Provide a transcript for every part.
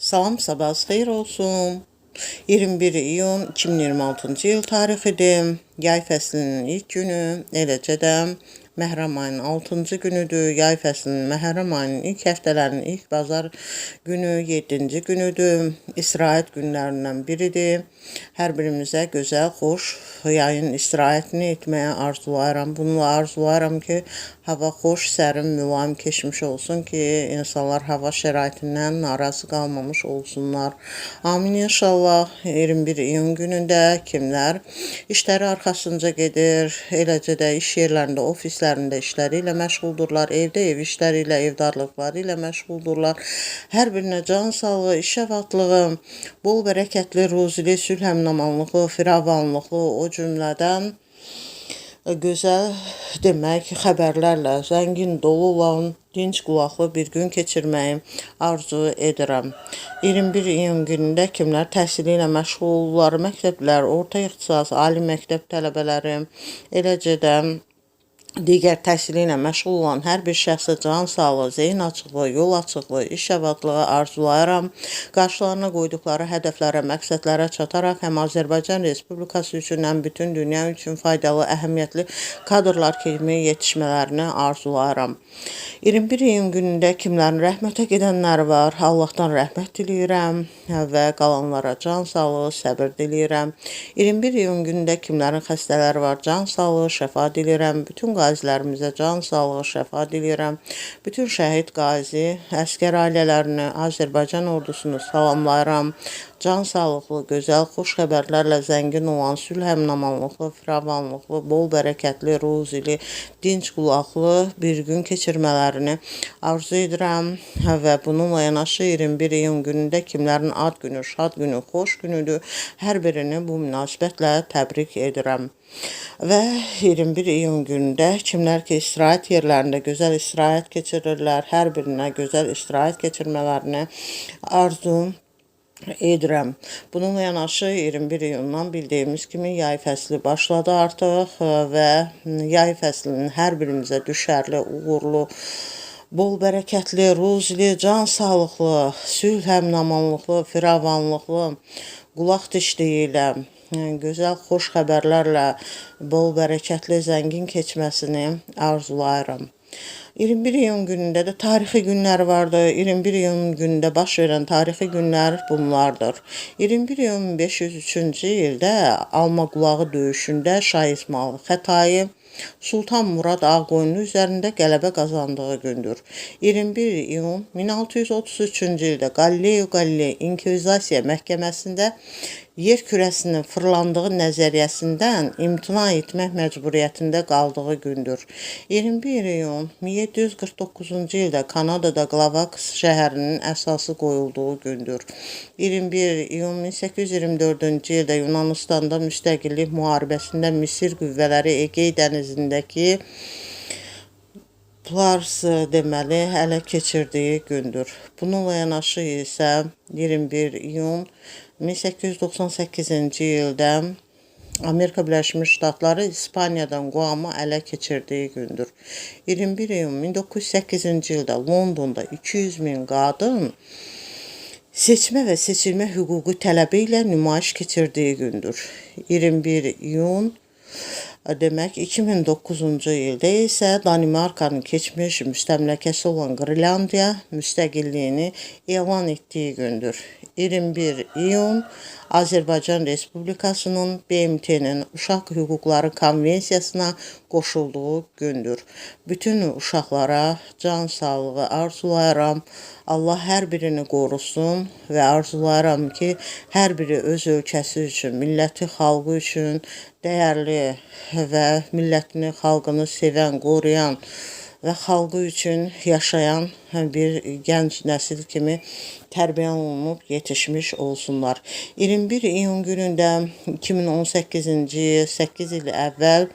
Salam, sabahınız xeyir olsun. 21 iyun 2026-cı il tarixidir. Yay fəslinin ilk günü, eləcə də Məhərrəm ayının 6-cı günüdür. Yay fəslinin Məhərrəm ayının ilk həftələrinin ilk bazar günü 7-ci günüdür. İstirahət günlərindən biridir. Hər birimizə gözəl, xoş yayın istirahətini etməyə arzulayıram. Bununla arzulayıram ki, hava xoş, sərin, mülayim keçmiş olsun ki, insanlar hava şəraitindən narazı qalmamış olsunlar. Amin inşallah. 21 iyun günündə kimlər işləri arxasınca gedir, eləcə də iş yerlərində, ofislərində işləri ilə məşğuldurlar, evdə ev işləri ilə, evdarlıqları ilə məşğuldurlar. Hər birinə can sağlığı, iş avadlığı, bol bərəkətli, ruzili, sülh əminamanlıqlı, firavanlıqlı, o cümlədən gözəl demək xəbərlərlə zəngin dolu olan dinc qulaqlı bir gün keçirməyi arzu edirəm. 21 iyun günündə kimlər təhsili ilə məşğul olurlar, məktəblər, orta ixtisas, ali məktəb tələbələri, eləcə də digər təhsili ilə məşğul olan hər bir şəxsə can sağlığı, zehin açıqlığı, yol açıqlığı, iş avadlığı arzulayıram. Qarşılarına qoyduqları hədəflərə, məqsədlərə çataraq həm Azərbaycan Respublikası üçün, həm bütün dünya üçün faydalı, əhəmiyyətli kadrlar kimi yetişmələrini arzulayıram. 21 iyun günündə kimlərin rəhmətə gedənləri var, Allahdan rəhmət diləyirəm və qalanlara can sağlığı, səbir diləyirəm. 21 iyun günündə kimlərin xəstələri var, can sağlığı, şəfa diləyirəm. Bütün qazilərimizə can sağlığı, şəfa diləyirəm. Bütün şəhid qazi, əskər ailələrini, Azərbaycan ordusunu salamlayıram. Can sağlıqlı, gözəl, xoş xəbərlərlə zəngin olan, sülh əminamanlıqlı, firavanlıqlı, bol bərəkətli, ruzili, dinc qulaqlı bir gün keçirmələrini arzu edirəm və bununla yanaşı 21 iyun günündə kimlərin ad günü, şad günü, xoş günüdür. Hər birini bu münasibətlə təbrik edirəm. Və 21 iyun günündə kimlər ki, istirahət yerlərində gözəl istirahət keçirirlər, hər birinə gözəl istirahət keçirmələrini arzu edirəm. Bununla yanaşı 21 iyundan bildiyimiz kimi yay fəsli başladı artıq və yay fəslinin hər birimizə düşərli, uğurlu, bol bərəkətli, ruzili, can sağlıqlı, sülh əminamanlıqlı, firavanlıqlı, qulaq dişliyi ilə, gözəl, xoş xəbərlərlə bol bərəkətli, zəngin keçməsini arzulayıram. 21 iyun günündə də tarixi günlər vardı. 21 iyun günündə baş verən tarixi günlər bunlardır. 21 iyun 1503-cü ildə Alma qulağı döyüşündə Şah İsmayıl Xətai Sultan Murad Ağqoyunlu üzərində qələbə qazandığı gündür. 21 iyun 1633-cü ildə Galileo Galilei İnkvizasiya məhkəməsində yer kürəsinin fırlandığı nəzəriyyəsindən imtina etmək məcburiyyətində qaldığı gündür. 21 iyun 1749-cu ildə Kanadada Glavaks şəhərinin əsası qoyulduğu gündür. 21 iyun 1824-cü ildə Yunanistanda müstəqillik müharibəsində Misir qüvvələri Egey dənizindəki Pars deməli ələ keçirdiyi gündür. Bununla yanaşı isə 21 iyun 1898-ci ildə Amerika Birləşmiş Ştatları İspaniyadan Guam'ı ələ keçirdiyi gündür. 21 iyun 1908-ci ildə Londonda 200 min qadın seçmə və seçilmə hüququ tələbi ilə nümayiş keçirdiyi gündür. 21 iyun demək 2009-cu ildə isə Danimarkanın keçmiş müstəmləkəsi olan Qrinlandiya müstəqilliyini elan etdiyi gündür. 21 iyun Azərbaycan Respublikasının BMT-nin Uşaq Hüquqları Konvensiyasına qoşulduğu gündür. Bütün uşaqlara can sağlığı arzulayıram. Allah hər birini qorusun və arzulayıram ki, hər biri öz ölkəsi üçün, milləti, xalqı üçün dəyərli və millətini, xalqını sevən, qoruyan və xalqı üçün yaşayan bir gənc nəsil kimi tərbiyə olunub yetişmiş olsunlar. 21 iyun günündə 2018-ci 8 il əvvəl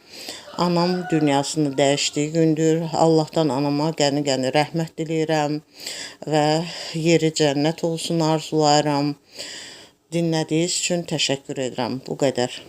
anam dünyasını dəyişdiyi gündür. Allahdan anama qəni-qəni rəhmət diləyirəm və yeri cənnət olsun arzulayıram. Dinlədiyiniz üçün təşəkkür edirəm. Bu qədər.